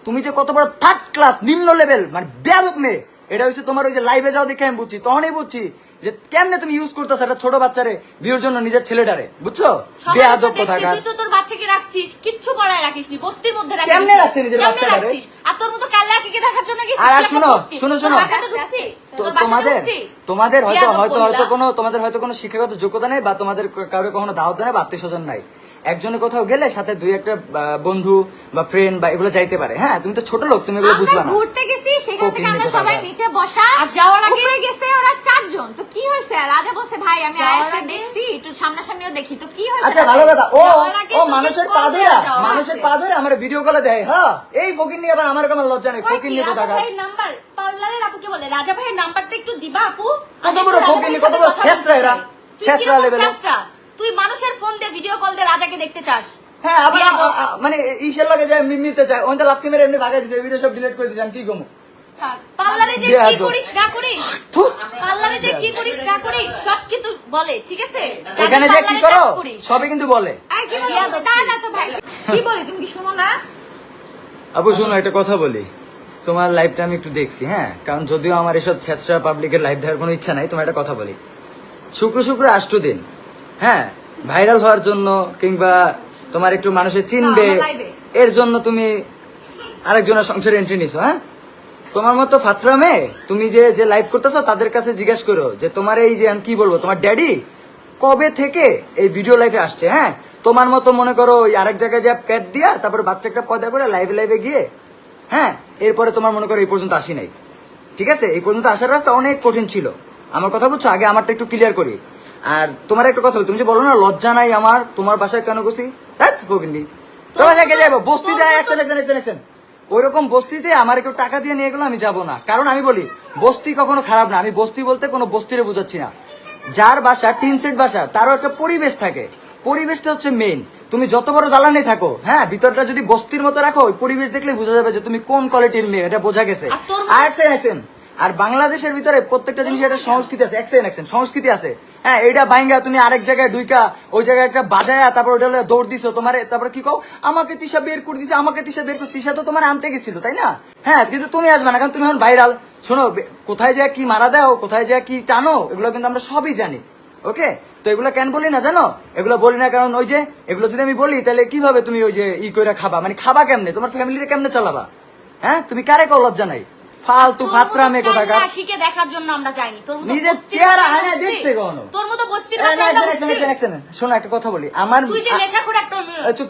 তুমি যে কত বড় থার্ড ক্লাস নিম্ন লেভেল মানে বেয়াদব মেয়ে, এটা হচ্ছে তোমার ওই যে লাইভে যাও দেখে আমি বুঝছি, তখনই বুঝছি যে কেমনে তুমি ইউজ করতেছো একটা ছোট বাচ্চারে ভিউর জন্য নিজের ছেলেটারে, বুঝছো? বেয়াদব কোথাকার। তুই তো তোর বাচ্চাকে রাখছিস, কিচ্ছু করায় রাখিসনি, বস্তির মধ্যে রাখিস। কেমনে রাখছিস নিজের বাচ্চাটারে? আর তোর মতো কাল্লাকে দেখার জন্য গেছিস? আর শুনো শুনো শুনো, তোমাদের হয়তো কোনো শিক্ষাগত যোগ্যতা নেই, বা তোমাদের কারো কখনো দাওয়াত নেই বা আত্মীয় স্বজন নাই। একজনে কোথাও গেলে সাথে দুই একটা বন্ধু বা ফ্রেন্ড বা এগুলো যাইতে পারে। হ্যাঁ, তুমি তো ছোট লোক, তুমি এগুলো বুঝবা না। ঘুরতে গেছি, সেখান থেকে আমরা সবাই নিচে বসা, আর যাওয়ার আগে উপরে গেছে ওরা 4 জন। তো কি হয়েছে? রাজা বলছে ভাই আমি আয়েশা দেখছি, একটু সামনাসামনিও দেখি। তো কি হয়েছে? আচ্ছা ভালো কথা। ও মানুষের পা ধরে আমার ভিডিও কলে দেয়। হ্যাঁ, এই ফকির নিয়ে আবার আমার কেমন লজ্জা নেই? ফকির নিয়ে কোথাকার নাম্বার পার্লারের আপুকে বলে, রাজা ভাইয়ের নাম্বারটা একটু দিবা আপু? কত বড় ফকির নিয়ে, কত বড় শেষরা এরা, শেষরা লেভেল। তুই মানুষের ফোন দিয়ে ভিডিও কল দিয়ে রাজাকে দেখতে চাস? হ্যাঁ, আবার মানে ইসের লাগে যায় মিমিতে চায়, ওইটা লাথি মেরে এমনি ভাগাই দিছে, ভিডিও সব ডিলিট করে দিছেন। কি গমু পার্লারে যে কি করিস না করিস, পার্লারে যে কি করিস না করিস সব কিন্তু বলে, ঠিক আছে? এখানে যে কি করো সবই কিন্তু বলে। কি বলে? দাঁড়া তো ভাই, কি বলে তুমি কি শোনো না? আপু শোনো, একটা কথা বলি, তোমার লাইভটা আমি একটু দেখছি। হ্যাঁ, কারণ যদিও আমার এসব ছেঁচড়া পাবলিকের লাইভ দেখার কোনো ইচ্ছা নাই, তোমার একটা কথা বলি, শুক্র 8 দিন, হ্যাঁ, ভাইরাল হওয়ার জন্য কিংবা তোমার একটু মানুষের চিনবে এর জন্য তুমি আরেকজনের সংসারে এন্ট্রি নিছো। হ্যাঁ, তোমার মতো ফাতরা মেয়ে তুমি যে লাইভ করতেছো তাদের কাছে জিজ্ঞেস করো যে তোমার এই যে আমি কি বলবো, তোমার ড্যাডি কবে থেকে এই ভিডিও লাইভে আসছে? হ্যাঁ, তোমার মতো মনে করো ওই আরেক জায়গায় যা প্যাট দিয়া তারপরে বাচ্চা একটা পয়দা করে লাইভে গিয়ে, হ্যাঁ, এরপরে তোমার মনে করো এই পর্যন্ত আসি নাই। ঠিক আছে, এই পর্যন্ত আসার রাস্তা অনেক কঠিন ছিল। আমার কথা বুঝছো? আগে আমারটা একটু ক্লিয়ার করি। আর তোমার একটা কথা, তুমি যে বলো না লজ্জা নাই আমার, তোমার বাসায় কেন গেছি? তোমার জায়গায় যাবো বস্তি যায় অ্যাকশন ওইরকম বস্তিতে আমার একটু টাকা দিয়ে নিয়ে গেলো, আমি যাবো না। কারণ আমি বলি বস্তি কখনো খারাপ না, আমি বস্তি বলতে কোনো বস্তিরে বুঝাচ্ছি না। যার বাসা টিন সেট বাসা তারও একটা পরিবেশ থাকে, পরিবেশটা হচ্ছে মেইন। তুমি যত বড় দালানে থাকো, হ্যাঁ, ভিতরটা যদি বস্তির মতো রাখো, ওই পরিবেশ দেখলে বোঝা যাবে যে তুমি কোন কোয়ালিটির মেয়ে, এটা বোঝা গেছে। আর বাংলাদেশের ভিতরে প্রত্যেকটা জিনিসের একটা সংস্কৃতি আছে, সংস্কৃতি আছে। হ্যাঁ, এইটা বাইঙ্গা তুমি আরেক জায়গায় দুইকা ওই জায়গায় একটা বাজায়া তারপর ওইটা দৌড় দিছো তোমার, তারপর কি কও আমাকে তিশা বের করে দিছে, তিশা তো তোমার আনতে গেছিল, তাই না? হ্যাঁ, কিন্তু তুমি আসবে না, কারণ তুমি এখন ভাইরাল। শোনো, কোথায় যায় কি মারা দাও, কোথায় যায় কি টানো, এগুলো কিন্তু আমরা সবই জানি। ওকে, তো এগুলো কেন বলি না জানো? এগুলো বলি না কারণ ওই যে এগুলো যদি আমি বলি তাহলে কিভাবে তুমি ওই যে করে খাবা, মানে খাবা কেমনে, তোমার ফ্যামিলিতে কেমনে চালাবা? হ্যাঁ, তুমি কারে কও লজ্জা নাই? ফালতু ফাতরা মেয়ে কোথাকার। আখিকে দেখার জন্য আমরা যাইনি, তোর মতো নিজের চেহারা আয়না দেখছে কোন? তোর মতো বস্তির ভাষায় আমরা বলছি। শোনো, একটা কথা বলি, আমার তুই যে নেশাখোর একটা চুপ।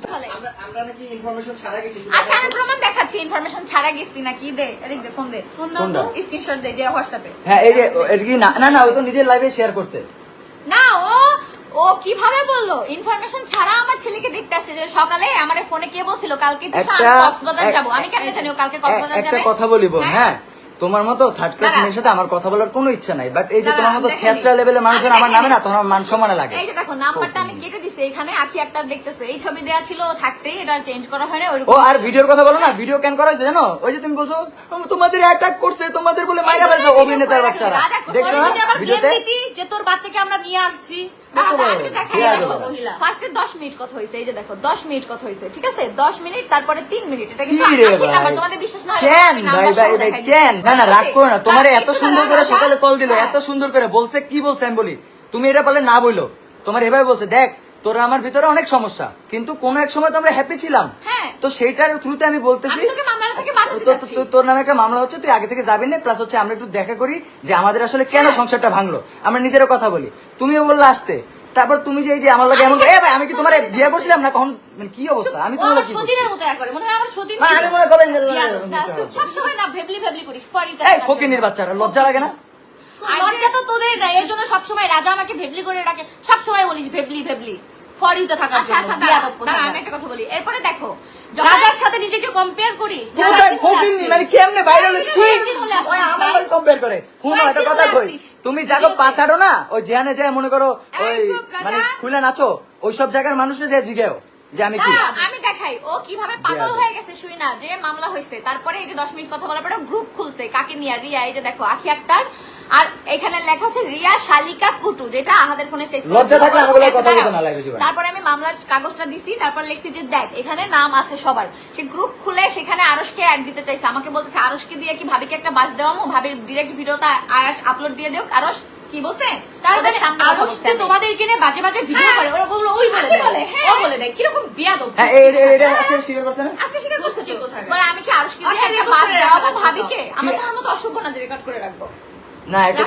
আমরা নাকি ইনফরমেশন ছাড়া গেছি। আচ্ছা আমি প্রমাণ দেখাচ্ছি, ইনফরমেশন ছাড়া গেছি নাকি। দে এদিক দে, ফোন দে, ফোন দাও তো, স্ক্রিনশট দে যে হোয়াটসঅ্যাপে। হ্যাঁ, এই যে এটা কি না ও তো নিজের লাইভে শেয়ার করছে। না, ও কিভাবে বললো ইনফরমেশন ছাড়া আমার ছেলেকে দেখতে আসছে? যে সকালে আমার ফোনে কে বলছিল কালকে কক্সবাজার যাব, আমি কেমনে জানি ও কালকে কক্সবাজার যাবে? একটা কথা বলি বোন, হ্যাঁ, তোমার মতো থার্ড ক্লাস মেয়ের সাথে আমার কথা বলার কোনো ইচ্ছা নাই, বাট এই যে তোমার মতো ছেঁচড়া লেভেলের মানুষজন আমার নামে না, তোমার মান সম্মানে লাগে। এই যে দেখো নাম্বারটা আমি কেটে দিছি, এখানে আখি একটা দেখতেছো, এই ছবি দেয়া ছিল থাকতেই, এটা চেঞ্জ করা হয় না। ও আর ভিডিওর কথা বলো না, ভিডিও কেন করা হয়েছে জানো? ওই যে তুমি বলছো তোমাদের অ্যাটাক করছে, তোমাদের বলে মাইরা ফেলছে অভিনেতার বাচ্চারা, দেখছো না ভিডিওতে যে তোর বাচ্চাকে আমরা নিয়ে আসছি। ফার্স্টে 10 মিনিট কথা হয়েছে, এই যে দেখো 10 মিনিট কথা হয়েছে, ঠিক আছে? 10 মিনিট তারপরে 3 মিনিট, এটা কিন্তু তোমাদের বিশ্বাস না হলে কেন ভাই কেন? না রাগ করো না, তোমার এত সুন্দর করে সকালে কল দিল, এত সুন্দর করে বলছে, কি বলছে আমি বলি, তুমি এটা বলে না বললো, তোমার এভাবে বলছে দেখ তোরা আমার ভিতরে অনেক সমস্যা, কিন্তু কোন এক সময় তো আমরা হ্যাপি ছিলাম। তো সেইটার থ্রুতে আমি বলতেছি তোর নামে একটা মামলা হচ্ছে, তুই আগে থেকে যাবি না, প্লাস হচ্ছে আমরা একটু দেখা করি যে আমাদের আসলে কেন সংসারটা ভাঙলো, আমরা নিজেরও কথা বলি। তুমিও বললে আসতে, তারপর তুমি যে আমার লাগে এমন, এ ভাই আমি কি তোমার বিয়ে করছিলাম না কখন, মানে কি অবস্থা? আমি তোমার কি সতীনের মতো করে, মনে হয় আমার সতীন ছিল। আমি মনে করেন সব সময় না ভেবলি করিস, ফরিতে এই ফকিনির বাচ্চারা লজ্জা লাগে না? লজ্জা তো তোদের না, এই জন্য সবসময় রাজা আমাকে ভেবলি করে ডাকে, সবসময় বলিস ভেবলি ফরিতে থাকার জন্য। আচ্ছা দাঁড়া, আমি একটা কথা বলি। এরপরে দেখো রাজার সাথে নিজেকে কম্পেয়ার করিস, মানে কেমনে ভাইরাল হচ্ছে আমার কম্পেয়ার করে। শুনো একটা কথা কই, তুমি যাগো পাছাড়ো না, ওই যেখানে যায় মনে করো ওই মানে খুলে নাচো, ওই সব জায়গার মানুষে যে জিগেও যে আমি কি আমি দেখাই ও কিভাবে পাগল হয়ে গেছে শুই না যে মামলা হয়েছে, তারপরে এই যে 10 মিনিট কথা বলার পরে গ্রুপ খুলছে কাকে নিয়ে, রিয়া, এই যে দেখো আখি আক্তার, আর এখানে লেখা আছে রিয়া শালিকা কুটু, যেটা আহাদের ফোনে সেভ করা লজ্জা থাকলে আমাগুলো কথা বলতে না লাগে জীবনে। তারপরে আমি মামলার কাগজটা দিছি, তারপর লিখছি যে দেখ এখানে নাম আছে সবার। সে গ্রুপ খুলে সেখানে আরশকে অ্যাড দিতে চাইছে, আমাকে বলতেছে আরশকে দিয়ে কি ভাবিকে একটা বাস দেওয়ামো, ভাবির ডিরেক্ট ভিডিওটা আরশ আপলোড দিয়ে দেও। আরশ কি বলছে তার সামনে আরশ যে তোমাদেরকে নিয়ে বাজে বাজে ভিডিও করে, ওরা বললো ওই বলে দেয়, ও বলে দেয় কিরকম বিয়াদব। হ্যাঁ এটা আজকে শিওর করছ না? আজকে স্বীকার করছে কি কোথায়? মানে আমি কি আরশকে দিয়ে একটা বাস দেওয়াবো ভাবিকে? আমার তো মতো অসভ্য না যে রেকর্ড করে রাখবো। না একটা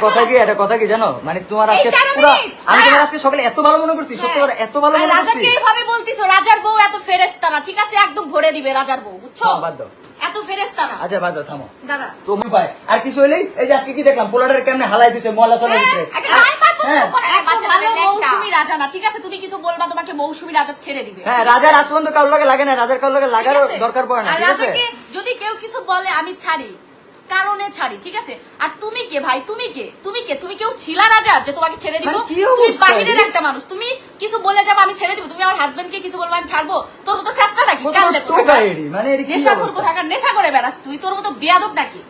কথা কি জানো, মানে তোমার আজকে এই 13 পুরো মিনিট, আমি তোমার আজকে সকালে এত ভালো মনে করছি, সত্যি কথা এত ভালো মনে করছি। রাজাকে এভাবে বলতিছো, রাজার বউ এত ফেরেশতা না, ঠিক আছে? একদম ভরে দিবে রাজার বউ, বুঝছো? হ্যাঁ, বাদ দাও। এত ফেরেশতা না। আচ্ছা বাদ দাও, থামো। দাদা তুমি ভাই আর কিছু হইলেই এই যে আজকে কি দেখলাম পোলারের কেমনে হালাই দিচ্ছে মহল্লা চলে ভিতরে। একটা লাল পাট পর্যন্ত হ্যাঁ। পরে একদম বাচ্চা ভালো লেখা। মৌসুমী রাজা না, ঠিক আছে? তুমি কিছু বলবা তোমাকে মৌসুমী রাজা ছেড়ে দিবে। হ্যাঁ রাজার আসপন্দ কাউর লাগে লাগে না, রাজার কাউর লাগে লাগারও ঠিক আছে? দরকার পড়ে না, আর ঠিক আছে? রাজাকে যদি কেউ কিছু বলে আমি ছাড়ি, কারণে ছাড়ি, ঠিক আছে? আর তুমি কে ভাই, তুমি কে? তুমি কেউ ছিলা রাজার যে তোমাকে ছেড়ে দিব? মানে কি তুমি অবস্থা বাহিরের এর? একটা মানুষ, তুমি কিছু বলে যাবো আমি ছেড়ে দিব? তুমি আমার হাজবেন্ডকে কিছু বলবো আমি ছাড়বো? তোর মতো চেষ্টা নাকি? কত কাললে তো গায়েরি, মানে এর কি নেশাখোর অবস্থা? কোথাকার, নেশা করে বেড়াস তুই, তোর মতো বিয়াদব নাকি?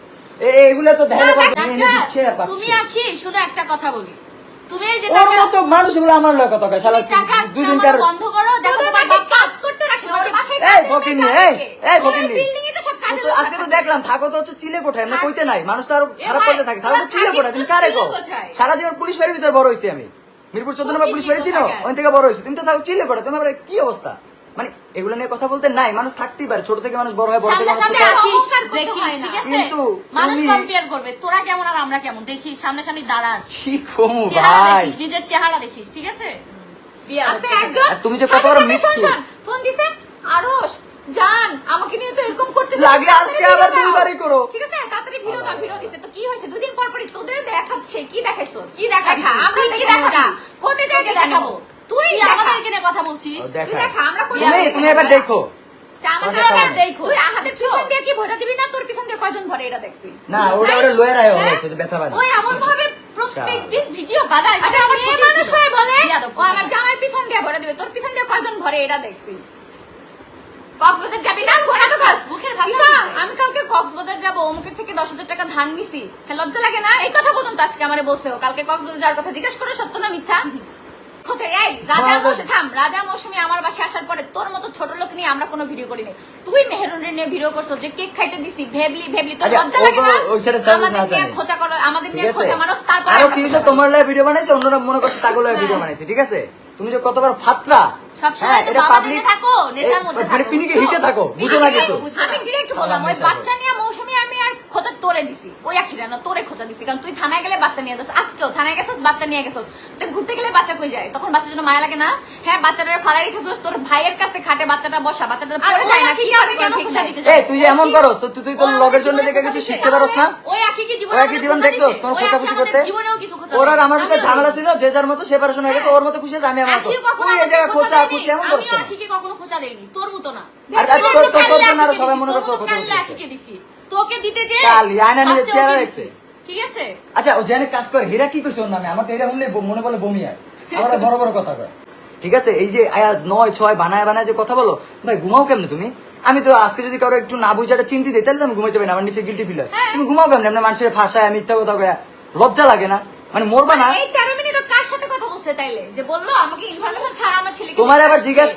এগুলা তো দেখা করে এনে দিচ্ছে আর ডাক্তার, তুমি পাচ্ছে। আখি শুনো একটা কথা বলি, তুমি এই যে ওর টাকা- মতো মানুষ এগুলো আমার লয় কথা কয়, শালা টাকা দুই দিনকার বন্ধ করো, দেখো তোদের তোমার নাকি বাপ কাজ করতে রাখে না, ওর বাসায় এই কাজের ফকির মেয়ে নিয়ে কাজ এই করে। ফকির নিয়ে বিল্ডিং এ তো সব কাজের তো লোক আজকে তো থাকে। দেখলাম থাকো তো হচ্ছে চিলে কোঠায়, আমরা কইতে নাই, মানুষ তো আরো এ খারাপ ভাই, করতে থাকে, থাকো তো তোরা চিলে কোঠায়, তুমি থাকিস তো কারে কো? চিলে কোঠায়? সারা জীবন পুলিশ বাড়ির ভিতরে বড় হইছি আমি, মিরপুর 14 নম্বর পুলিশ বাড়ি ছিল, ওই থেকে বড় হইছি, তুমি তো থাকো চিলে কোঠায়, তোমার কি অবস্থা? মানে এগুলো নিয়ে কথা বলতে নাই, মানুষ থাকতেই পারে, ছোট থেকে মানুষ বড় হয়, বড় থেকে মানুষ সামনে ছোট হয়। আসিস, অহংকার করতে দেখিস, হয় না। ঠিক আছে? কিন্তু মানুষ তুমি- কম্পেয়ার করবে, তোরা কেমন আর আমরা কেমন, দেখিস সামনে দাঁড়াস, কি কমু চেহারা ভাই, দেখিস, নিজের চেহারা দেখিস, ঠিক আছে? আজকে একজন আর তুমি যে সাথে কত বড় সাথে মিষ্টি। শোন, ফোন দিছে আরশ জান আমাকে নিয়ে তো এরকম করতেছে, লাগলে আজকে তাড়াতাড়ি আবার ভিডিও দাও। দুইবারই করো। ঠিক আছে তাড়াতাড়ি ভিডিও দাও, ভিডিও দিছে তো কি হয়েছে? দুদিন পর পরই তোদের দেখাচ্ছে, কি দেখাইছো? কি দেখাবি? আমরা তুই কি দেখাবো দেখাবি? না, কোর্টে যাই তোকে দেখাবো। তুই তুই দেখা। আমাদেরকে নিয়ে কথা বলছিস, ও, তুই দেখা। দেখা, আমরা কোর্টে তুমি- যাই তুমি দেখাবো। এবার দেখো। তা আমাদের দেখাবো এবার না। দেখো। তুই আহাদের পিছন দিয়ে কি ভোটা দিবি না, তোর পিছন দিয়ে কয়জন ভরে এটা দেখ তুই। না ওটা ওটা লয়ের আয় হ্যাঁ? হয়েছে ব্যথা পায় না। ওই এমন ভাবে প্রত্যেকদিন ভিডিও বানায়, আরে আমার মেয়ে মানুষ হয়ে বলে বিয়াদব ও আমার জামার পিছন দিয়ে ভরে দিবে, তোর পিছন দিয়ে কয়জন ভরে এটা দেখ তুই। কক্সবাজার যাবি না? ঘোরা তো কাজ। মুখের ভাষা ঈশা, কি রে? আমি কালকে কক্সবাজার যাবো, অমুকের থেকে 10,000 টাকা ধার নিছি। হ্যাঁ, লজ্জা লাগে না? এই কথা পর্যন্ত আজকে আমারে বলছে ও। কালকে কক্সবাজার যাওয়ার কথা জিজ্ঞেস করে সত্য না মিথ্যা? খোঁজে, এই রাজা হ্যাঁ, বসে থাম। রাজা মৌসুমী আমার বাসায় আসার পরে তোর মতো ছোট লোক নিয়ে আমরা কোনো ভিডিও করিনি। তুই মেহেরুনের নিয়ে ভিডিও করছো যে কেক খাইতে দিছি, ভেবলি তোর আচ্ছা, লজ্জা ও লাগে তো না? ওই ছেড়ে সার্ভিস আমাদের না নিয়ে জানে। খোঁচা করো, আমাদের ঠিক নিয়ে আছে? খোঁচা মারো, তারপর আরো আমরা কি খোঁচা হয়েছে, করবো। তোমার লাই ভিডিও বানাইছে, অন্যরা মনে করছে তাগুলো ভিডিও বানাইছে, ঠিক আছে? তুমি যে কতবার ফাত্রা, সবসময় তো এটা বাবা পাবলিক নিতে থাকো, নেশার মধ্যে মানে থাকো, পিনিকে বুঝছো? হিটে থাকো, বুঝো না কিছু। বুঝো আমি না। ডিরেক্ট বললাম ওই নেশা বাচ্চা নিয়ে মৌসুমী আমি আর খোঁচা তোরে দিছি, ওই আখিরা না তোরে খোঁচা দিছি, কারণ তুই থানায় গেলে বাচ্চা নিয়ে যাস, আজকেও থানায় গেছিস বাচ্চা নিয়ে গেছিস, তুই ঘুরতে গেলে বাচ্চা কই যায়? তখন বাচ্চার জন্য মায়া লাগে না? হ্যাঁ বাচ্চাটা ফালাই রেখেছিস, তোর ভাইয়ের কাছে খাটে বাচ্চাটা বসা, বাচ্চাটা আর পড়ে ওই যায় না, আখি কি কেন হবে কেন ঠিক খোঁচা নাই। দিতে এই যাবে? তুই যে এমন করস, তো তুই তোর ওই লগের জন্য জীবনে দেখে খোঁচা কিছু দিছে। শিখতে পারস না? ওই আখি কি জীবনে ওই আখি আমাদের জীবন খোঁচা দেখছোস দিছে? কোনো ওই খোঁচাখুচি আখি করতে? আমাদের জীবনেও কিছু খোঁচা ওর আর দেয়নি। আমার ভিতরে আমিও ঝামেলা দিই। ছিল, যে যার মতো সেপারেশন হয়ে গেছে, ওর মতো খুশি আছে, আমি আমার মতো। আখিও কখনো তুই এই আমাকে জায়গায় খোঁচা দেয়নি। খুঁচি এমন করছ আমিও কেন? আখিকে কখনো খোঁচা দেইনি, তোর মতো না। আর তোর তোর মতো তোর তোর কাল্লা জন্য আরো আখিকে সবাই দিছি, মনে তোর করছে মতো খোঁচা কাল্লা দিচ্ছে। আখিকে দিছি। তোকে দিতে যে কালি, আয়না নিজের ভাবছে চেহারা ওকে দেখছে। দিছি। ঠিক আছে? আচ্ছা ও জেনে কাজ করে, হীরা কি কইছে ওর নামে? আমাকে এটা শুনলে মনে বলে বমি হয়, আমার বড় বড় কথা কয়। ঠিক আছে, এই যে 9-6 বানায় বানায় যে কথা বলো, ভাই ঘুমাও কেমনে তুমি? আমি তো আজকে যদি কারো একটু না বুঝাটা চিন্তি দিই, তাহলে তো আমি ঘুমাইতে পারি না, আমার নিচে গিল্টি ফিল হয়। তুমি ঘুমাও কেমনে? এমনি মানুষের ভাষায় মিথ্যা কথা কয়া লজ্জা লাগে না? মানে মরবা না? এই 13 মিনিট ও কার সাথে কথা বলছে তাইলে? যে বললো আমাকে ইনফরমেশন ছাড়া আমার ছেলেকে তোমার নিয়ে আবার আসছে। জিজ্ঞেস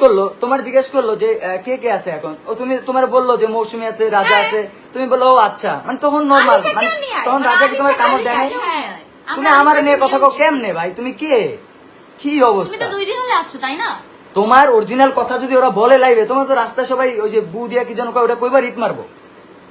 করলো যে কে কে আছে এখন, ও তুমি তোমার বললো যে মৌসুমী আছে, রাজা হ্যাঁ। আছে, তুমি বললো ও আচ্ছা, মানে তখন নর্মাল, আলিশাকেও মানে নিয়ে আয়। তখন মানে রাজাকে তোমার আলিশা- কামড় দেয় নাই? আলিশাকে- হ্যাঁ। তুমি আমরা আমার আলিশাকে নিয়ে কথা নিয়ে কও কেমনে ভাই? তুমি কে? কি তুমি অবস্থা? তো 2 দিন হলে আসছো, তাই না? তোমার অরিজিনাল কথা যদি ওরা বলে লাইবে, তোমার তো রাস্তায় সবাই ওই যে বু দিয়া কি যেন কয়, ওটা কইবার ইট মারবো।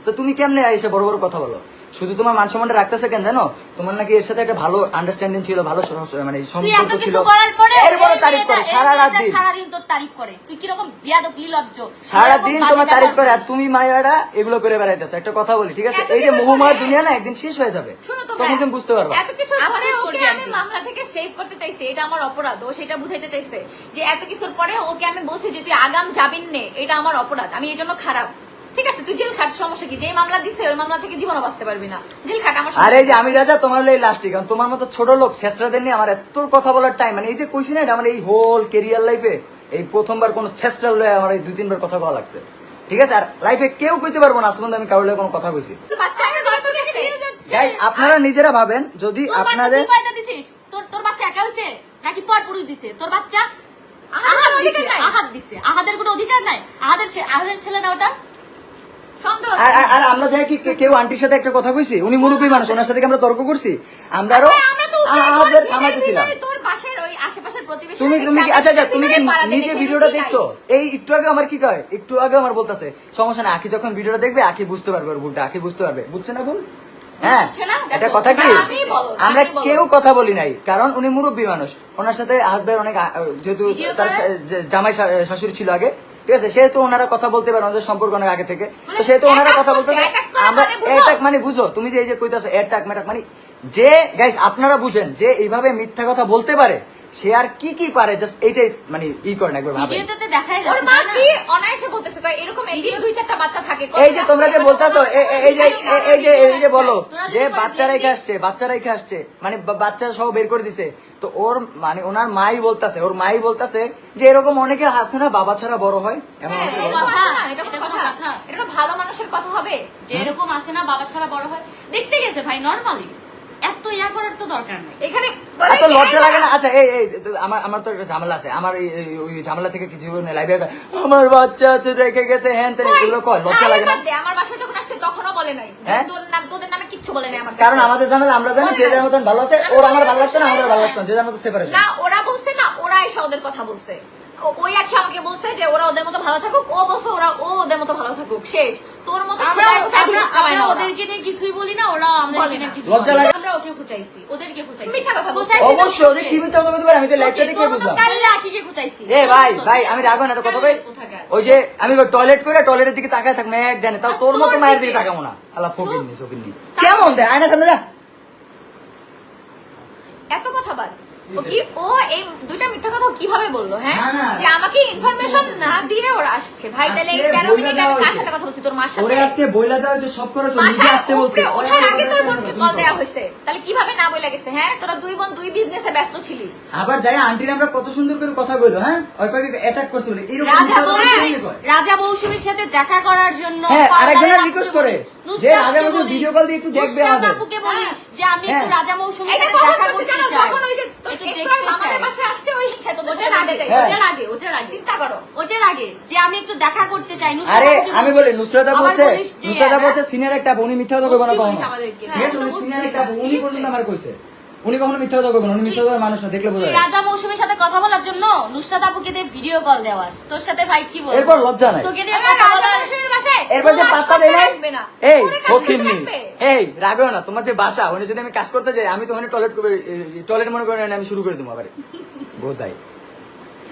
তো তুমি কেমনে এসে বড় বড় কথা বলো? শুধু তোমার মান সম্মানটা রাখতেছে কেন জানো? তোমার নাকি এর সাথে একটা ভালো আন্ডারস্ট্যান্ডিং ছিল, ভালো মানে তুই এত সম্পর্ক ছিল, কিছু করার পরে এরপরে তারিফ করে সারা রাত দিন, সারাদিন তোর তারিফ করে। তুই কিরকম বিয়াদব নির্লজ্জ, সারা এরকম দিন বাজে তোমার তারিফ করে, আর ব্যবহার তুমি মায়েরা এগুলো করে বেড়াইতেছো। একটা কথা বলি, ঠিক আছে, এত এই যে কিছু মোহমার করে- দুনিয়া না একদিন শেষ হয়ে যাবে, শোনো তো তখন ভাই, তুমি বুঝতে পারবা। এত কিছুর পরে আফসোস ওকে করবি আমি একদিন। মামলা থেকে সেভ করতে চাইছি, এটা আমার অপরাধ। ও সেটা বুঝাইতে চাইছে যে এত কিছুর পরে ওকে আমি বলছি যে তুই আগাম যাবিন নে, এটা আমার অপরাধ, আমি এই জন্য খারাপ। ঠিক আছে, তুই জেল খাট, সমস্যা কি? যেই মামলা দিছে ওই মামলা থেকে জীবনও বাঁচতে পারবি না, জেল খাট আমার আর সমস্যা এই যে কি? আমি রাজা, তোমার এই লাস্টে, কারণ তোমার মতো ছোট লোক শেষরাদের নিয়ে আমার এত কথা বলার টাইম, মানে এই যে কইছি না, এটা আমার এই হোল কেরিয়ার লাইফে এই প্রথমবার কোনো চেষ্টা হলে আমার এই 2-3 বার কথা বলা লাগছে, ঠিক আছে? আর লাইফে কেউ কইতে পারবো না আসলে আমি কারোর লগে কোনো কথা কইছি। বাচ্চা আমার গত গেছে গাইস আপনারা নিজেরা ভাবেন, যদি তোর বাচ্চা আপনাদের তুই পয়দা দিছিস? তোর বাচ্চা একা হইছে নাকি পর পুরুষ দিছে? তোর বাচ্চা আহাদের অধিকার নাই। আহাদ দিছে। আহাদের কোনো অধিকার নাই? আহাদের ছেলে না ওটা? সন্দেহ আর আর আমরা যাই কি কেউ আন্টির সাথে একটা কথা কইছি, উনি মুরব্বী মানুষ, ওনার সাথে কি আমরা তর্ক করছি? আমরাও আমরা তো আমাদের থামাইতেছিলাম। তোর পাশের ওই আশেপাশের প্রতিবেশী তুমি কি আচ্ছা তুমি কি নিজে ভিডিওটা দেখছো? এই একটু আগে আমার কি কয়, একটু আগে আমার বলতেছে সমস্যা না, আখি যখন ভিডিওটা দেখবে আখি বুঝতে পারবে ওর ভুলটা, আখি বুঝতে পারবে, বুঝছে না ভুল? হ্যাঁ বুঝছে না? দেখো, এটা কথা কি, আমিই বলো, আমরা আমিই বলো। কেউ কথা বলি নাই, কারণ উনি মুরব্বী মানুষ, ওনার সাথে হাজবেন্ড অনেক যেহেতু ভিডিও তার করে? জামাই শাশুড়ি ছিল আগে, ঠিক আছে, সেহেতু ওনারা কথা বলতে পারে, ওনাদের সম্পর্ক অনেক আগে থেকে, তো সেহেতু ওনারা attack কথা বলতে করছে, attack করা আমরা মানে বুঝো? এটাক মানে বুঝো, তুমি যে এই যে কইতাছো এটাক মেটাক মানে যে গাইস আপনারা বুঝেন যে এইভাবে মিথ্যা কথা বলতে পারে সে আর কি কি পারে, জাস্ট এইটাই মানে ই করেন একবার ভাবেন। ভিডিওতে দেখাই ওর যাচ্ছে মা তাই না? কি অনায়াসে বলতেছে কয় এরকম এদিকে 2-4টা বাচ্চা থাকে এই যে তোমরা যে বলতাছো এই যে বলো তোরা যদি যে বল বাচ্চারা দেখবি। রেখে আসছে মানে বাচ্চা সহ বের করে দিছে, তো ওর মানে ওনার মাই বলতাছে যে এরকম অনেকে আছে না বাবা ছাড়া বড় হয়, এমন হ্যাঁ, অনেকে এরকম বলে। আছে না, এটা কোনো এটা কোনো কথা? কথা? এটা কোনো ভালো মানুষের কথা হবে? যে এরকম আছে না বাবা ছাড়া বড় হয়, দেখতে গেছে ভাই নরমালি, এত ইয়া করার তো দরকার নেই। এখানে এত লজ্জা লাগে না? আচ্ছা এই আমার তো একটা ঝামেলা আছে, আমার ওই ঝামেলা থেকে কিছু লাইভে আমার বাচ্চা আছে রেখে গেছে হ্যান তেন এগুলো কয়, লজ্জা লাগে না? আমার বাসায় যখন আসছে তখনও বলে নাই যে হ্যাঁ? তোদের নামে কিচ্ছু বলে নাই আমার কাছে। কারণ আমাদের ঝামেলা আমরা জানি যে যার মতন ভালো আছে, ওর আমার ভালো লাগছে না, আমাদের ভালো লাগছে না, যে যার মতো সেপারেশন। না ওরা বলছে না, ওরা এসে ওদের কথা বলছে, ওই আখি আমাকে বলছে যে ওরা ওদের মতো ভালো থাকুক, ও বলছে ও ওদের মতো ভালো থাকুক, শেষ। তোর মতো খোদায় খোদায় views কামায় না ওরা। ওদেরকে নিয়ে কিছুই বলি না, ওরা আমাদেরকে বলে নিয়ে না। কিছু লজ্জা বলে না। লাগে? আমরা ওকে খুঁচাইছি, ওদেরকে খুঁচাইছি। মিথ্যা কথা বলছে। খুঁচাইছি তো অবশ্যই ওদের খুঁজছে। কি মিথ্যা কথা বলতে পারে, আমি তো লাইভটা তোকে দেখে তোর মতো বুঝলাম। কাল্লা আখিকে খুঁচাইছি। ভাই আমি রাখো না, একটা কথা কই, কোথাকার? ওই যে আমি টয়লেট করে টয়লেটের দিকে তাকায় থাক মেয়ে এক জানে, তাও তোর মতো তোর মায়ের দিকে। দিকে তাকাবো না, আল্লাহ ফকিরনি কেমন দেয় আয়না সামনে যা। এত কথা বাদ, ও কি ও এই দুইটা মিথ্যা কথা ও কিভাবে বললো? হ্যাঁ, না, না। যে আমাকে ইনফরমেশন না দিয়ে ওরা আসছে। ভাই তাহলে এই আজকে 13 বইলা মিনিট দেওয়া আমি কার হয়েছে। সাথে কথা বলছি? তোর মার সাথে? ওরে আজকে বইলা দেওয়া হচ্ছে, সব করেছো, নিজে বাসায় আসতে বলছে। উপরে ওঠার আগে তোর বোনকে কল দেওয়া হয়েছে, তাহলে কিভাবে না বলে গেছে? হ্যাঁ, তোরা দুই বোন দুই বিজনেসে ব্যস্ত ছিলি। আবার যাই আন্টির আমরা কত সুন্দর করে কথা বললো, হ্যাঁ ওই কয়েক অ্যাটাক করছে বলে এরকম মিথ্যা কথা কেমনে কয়? রাজা মৌসুমীর সাথে দেখা করার জন্য হ্যাঁ, পাতালে আরেকজনের রাখতে request বলিস। করে যে নুসরাতকে রাজা মৌসুমী বলিস, video call দিয়ে একটু দেখবে নুসরাত আমাদের। আপুকে বলিস যে আমি একটু হ্যাঁ। রাজা মৌসুমীর এটা সাথে কখন দেখা করছে করতে জানো? চাই। যখন ওই যে তোর একটু ex দেখতে wife আমাদের চাই। বাসায় আসছে, ওই ইচ্ছা তোদের ওটার সাথে আগে, যেতে চাই। হ্যাঁ। ওটার আগে চিন্তা করো। ওটার আগে যে আমি একটু দেখা করতে চাই। নুসরাত আরে আপুকে আমি বলছিস। বলি নুসরাত আবার বলছে, বলিস যে, নুসরাত বলছে হ্যাঁ, সিনিয়র একটা আপু, উনি মিথ্যা কথা কইবো না বুঝতে কখনো, বলিস আমাদেরকে। ঠিক আছে? তুই তো উনি সিনিয়র বুঝতে একটা আপু, না, উনি ঠিক পর্যন্ত আছে? আমার কইছে উনি কখনো মিথ্যা কথা কইবো না, উনি মিথ্যা কথা মানুষ না, দেখলে বোঝা তুই যায়। রাজা মৌসুমীর সাথে কথা বলার জন্য নুসরাত আপুকে দিয়ে ভিডিও কল দেওয়াস, তোর সাথে ভাই কি বলবো? এরপর লজ্জা নাই। তোকে দিয়ে আমার কথা রাজা বলার মানুষের বাসায় এরপর যে কোনো পাত্তা কাজ দেয় নাই, রাখবে না। এই কোনো কাজ ফকিরনি, রাখবে। এই রাগও না, তোমার যে বাসা ওখানে যদি আমি কাজ করতে যাই আমি তো ওখানে টয়লেট মনে করেন আমি শুরু করে দেবো আবার বোধাই।